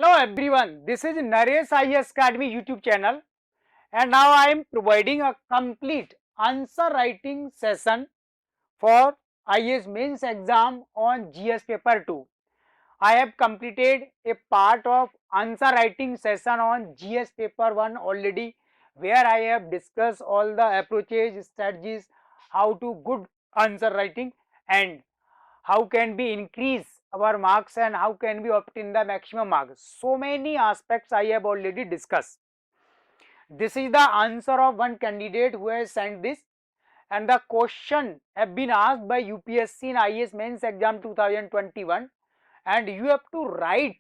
Hello everyone, this is Naresh IAS Academy YouTube channel and now I am providing a complete answer writing session for IAS mains exam on GS paper 2. I have completed a part of answer writing session on GS paper 1 already, where I have discussed all the approaches, strategies, how to good answer writing and how can we increase our marks and how can we obtain the maximum marks. So many aspects I have already discussed. This is the answer of one candidate who has sent this, and the question have been asked by UPSC in IAS mains exam 2021, and you have to write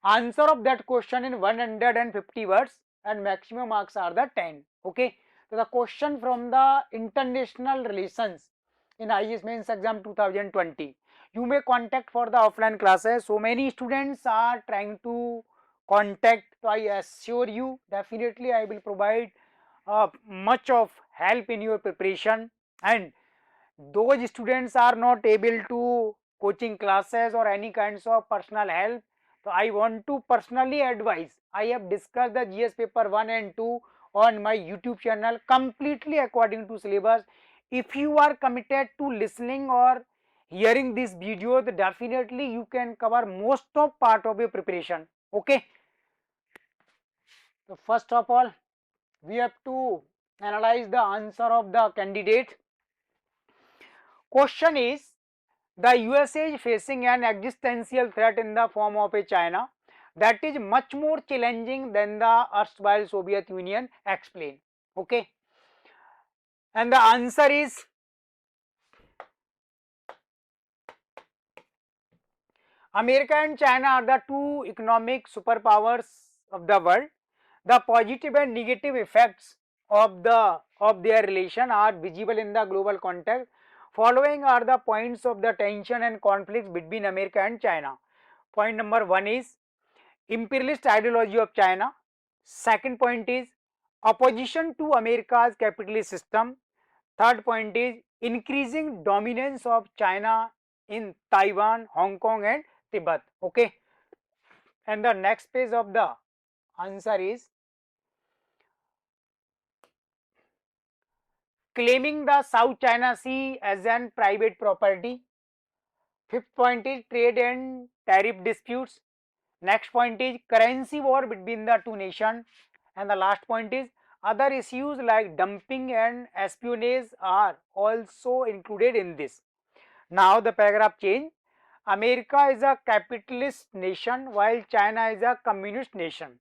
answer of that question in 150 words and maximum marks are the 10. Okay, so the question from the international relations in IAS mains exam 2020. You may contact for the offline classes. So many students are trying to contact, so I assure you definitely I will provide much of help in your preparation. And those students are not able to coaching classes or any kinds of personal help, so I want to personally advise. I have discussed the GS paper 1 and 2 on my YouTube channel completely according to syllabus. If you are committed to listening or hearing this video, then definitely you can cover most of part of your preparation. Okay, so first of all we have to analyze the answer of the candidate. Question is, the USA is facing an existential threat in the form of a China that is much more challenging than the erstwhile Soviet Union. Explain. Okay, and the answer is America and China are the two economic superpowers of the world. The positive and negative effects of their relation are visible in the global context. Following are the points of the tension and conflicts between America and China. Point number 1 is imperialist ideology of China. Second point is opposition to America's capitalist system. Third point is increasing dominance of China in Taiwan, Hong Kong and Tibet. Okay, and the next page of the answer is claiming the South China Sea as an private property. Fifth point is trade and tariff disputes. Next point is currency war between the two nations, and the last point is other issues like dumping and espionage are also included in this. Now the paragraph change. America is a capitalist nation while China is a communist nation.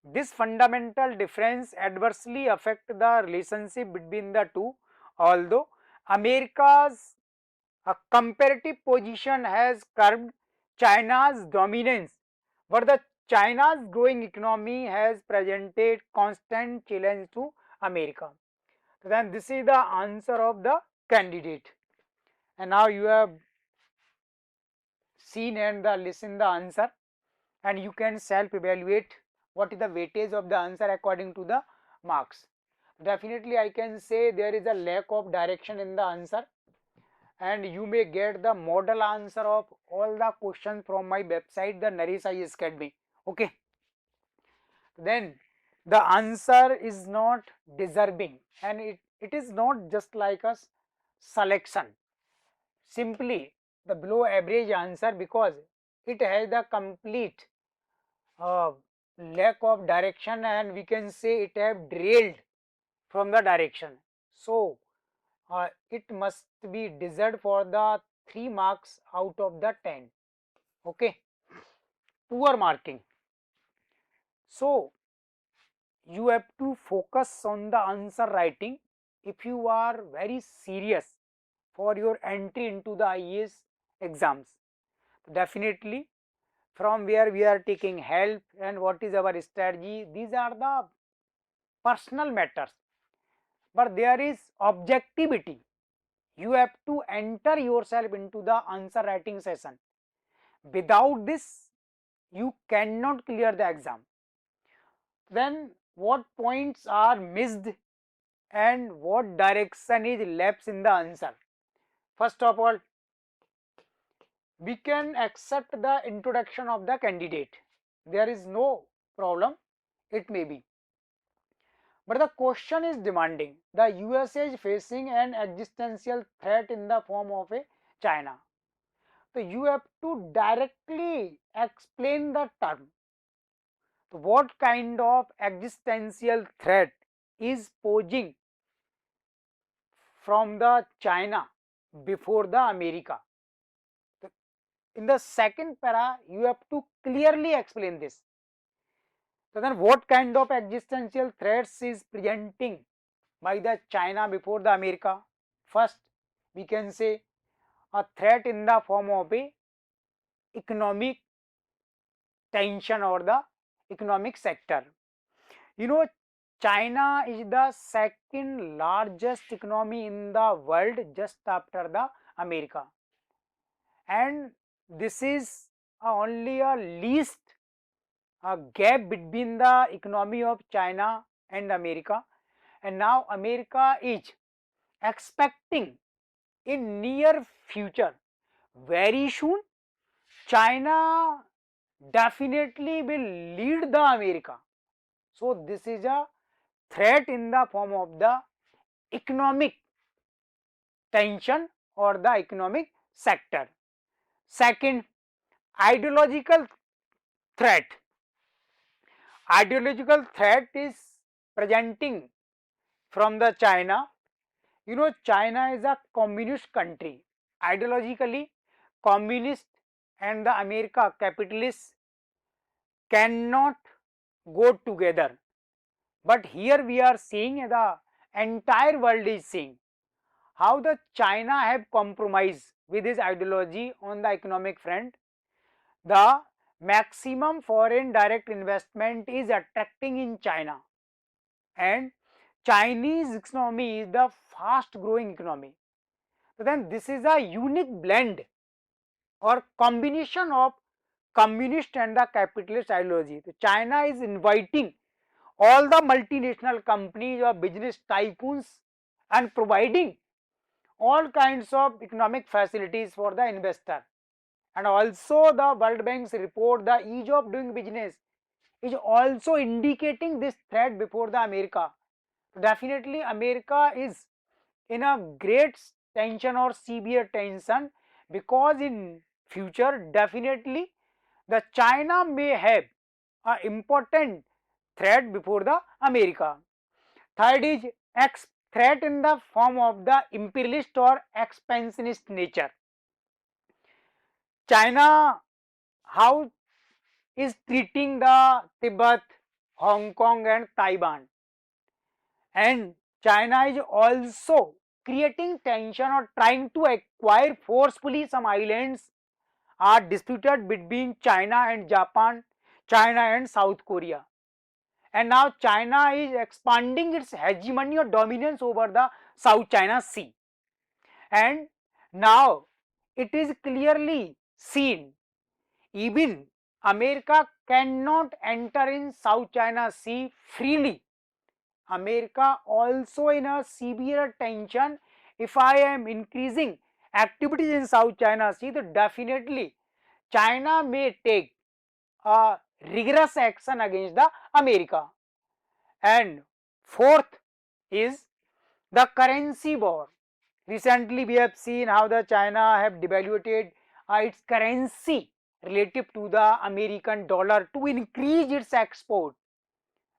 This fundamental difference adversely affect the relationship between the two. Although America's comparative position has curbed China's dominance, but the China's growing economy has presented constant challenge to America. So then this is the answer of the candidate, and now you have seen and listen the answer, and you can self evaluate what is the weightage of the answer according to the marks. Definitely I can say there is a lack of direction in the answer, and you may get the model answer of all the questions from my website, the Naresh IAS Academy. Okay, then the answer is not deserving, and it is not just like a selection, simply the below average answer, because it has the complete uh, lack of direction, and we can say it have derailed from the direction. So it must be deserved for the 3 marks out of the 10. Okay, poor marking. So you have to focus on the answer writing if you are very serious for your entry into the IAS exams. Definitely from where we are taking help and what is our strategy, these are the personal matters, but there is objectivity. You have to enter yourself into the answer writing session. Without this you cannot clear the exam. Then what points are missed and what direction is left in the answer? First of all, we can accept the introduction of the candidate. there is no problem, it may be. But the question is demanding. The USA is facing an existential threat in the form of a China. So you have to directly explain the term. So what kind of existential threat is posing from the China before the America? So in the second para, you have to clearly explain this. So then what kind of existential threats is presenting by the China before the America? First, we can say a threat in the form of a economic tension or the economic sector. You know, China is the second largest economy in the world just after the America, and this is only a least a gap between the economy of China and America, and now America is expecting in near future very soon China definitely will lead the America. So this is a threat in the form of the economic tension or the economic sector. Second, ideological threat. Ideological threat is presenting from the China. You know, China is a communist country. Ideologically, communist and the America capitalist cannot go together. But here we are seeing the entire world is seeing how the China have compromised with this ideology on the economic front. The maximum foreign direct investment is attracting in China, and Chinese economy is the fast growing economy. So then this is a unique blend or combination of communist and the capitalist ideology. So China is inviting all the multinational companies or business tycoons and providing all kinds of economic facilities for the investor. And also the World Bank's report, the ease of doing business is also indicating this threat before the America. Definitely America is in a great tension or severe tension, because in future definitely the China may have an important threat before the America. Third is threat in the form of the imperialist or expansionist nature. China how is treating the Tibet, Hong Kong and Taiwan, and China is also creating tension or trying to acquire forcefully some islands are disputed between China and Japan, China and South Korea. And now China is expanding its hegemony or dominance over the South China Sea. And now it is clearly seen even America cannot enter in South China Sea freely. America also in a severe tension. If I am increasing activities in South China Sea, then definitely China may take a rigorous action against the America. And fourth is the currency war. Recently we have seen how the China have devaluated its currency relative to the American dollar to increase its export,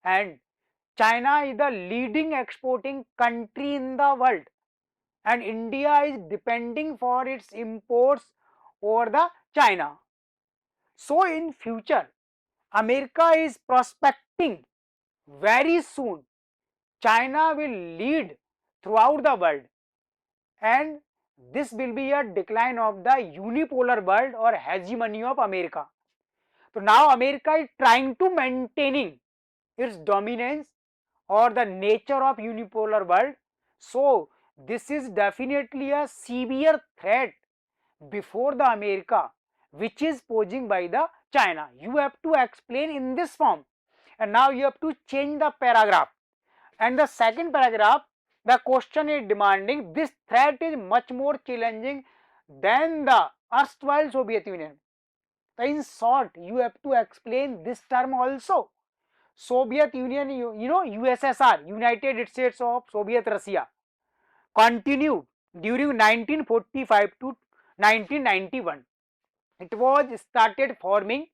and China is the leading exporting country in the world, and India is depending for its imports over the China. So in future America is prospecting very soon China will lead throughout the world, and this will be a decline of the unipolar world or hegemony of America. So now America is trying to maintaining its dominance or the nature of unipolar world. So this is definitely a severe threat before the America which is posing by the China. You have to explain in this form, and now you have to change the paragraph. And the second paragraph, the question is demanding this threat is much more challenging than the erstwhile Soviet Union. So in short, you have to explain this term also. Soviet Union, you know, USSR, United States of Soviet Russia, continued during 1945 to 1991. It was started forming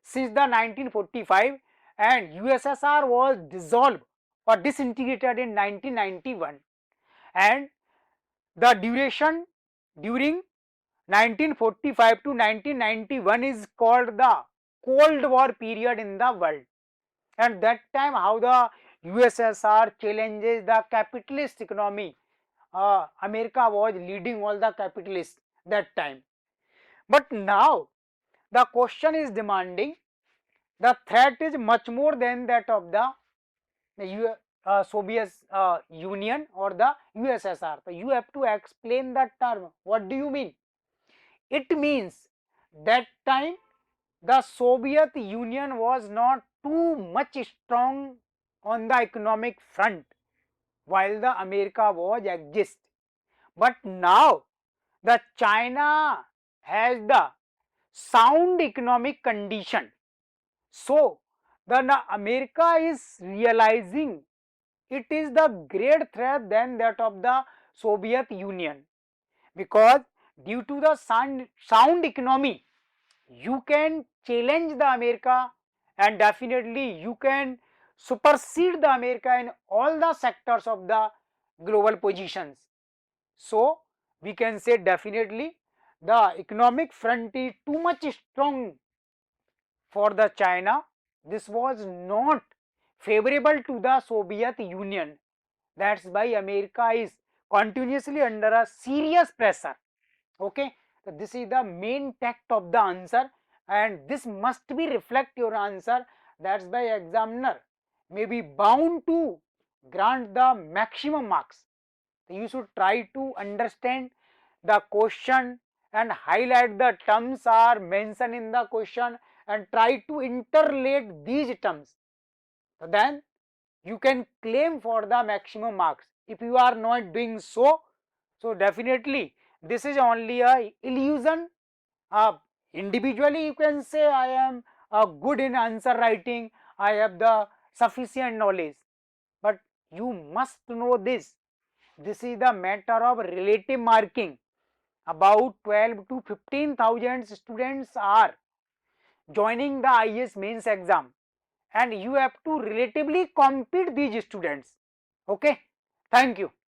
since the 1945, and USSR was dissolved or disintegrated in 1991, and the duration during 1945 to 1991 is called the Cold War period in the world. And that time how the USSR challenges the capitalist economy. America was leading all the capitalists that time. But now the question is demanding, the threat is much more than that of the Soviet Union or the USSR. So you have to explain that term. What do you mean? It means that time the Soviet Union was not too much strong on the economic front while the America was exist. But now the China has the sound economic condition. So the America is realizing it is the great threat than that of the Soviet Union, because due to the sound economy you can challenge the America, and definitely you can supersede the America in all the sectors of the global positions. So we can say definitely the economic front is too much strong for the China. This was not favorable to the Soviet Union. That's why America is continuously under a serious pressure. Okay, so this is the main text of the answer, and this must be reflect your answer. That's why examiner may be bound to grant the maximum marks. So you should try to understand the question and highlight the terms are mentioned in the question and try to interrelate these terms. So then you can claim for the maximum marks. If you are not doing so, so definitely this is only a illusion. Individually you can say I am good in answer writing, I have the sufficient knowledge, but you must know this. This is the matter of relative marking. About 12 to 15,000 students are joining the IAS mains exam, and you have to relatively compete these students. Okay, thank you.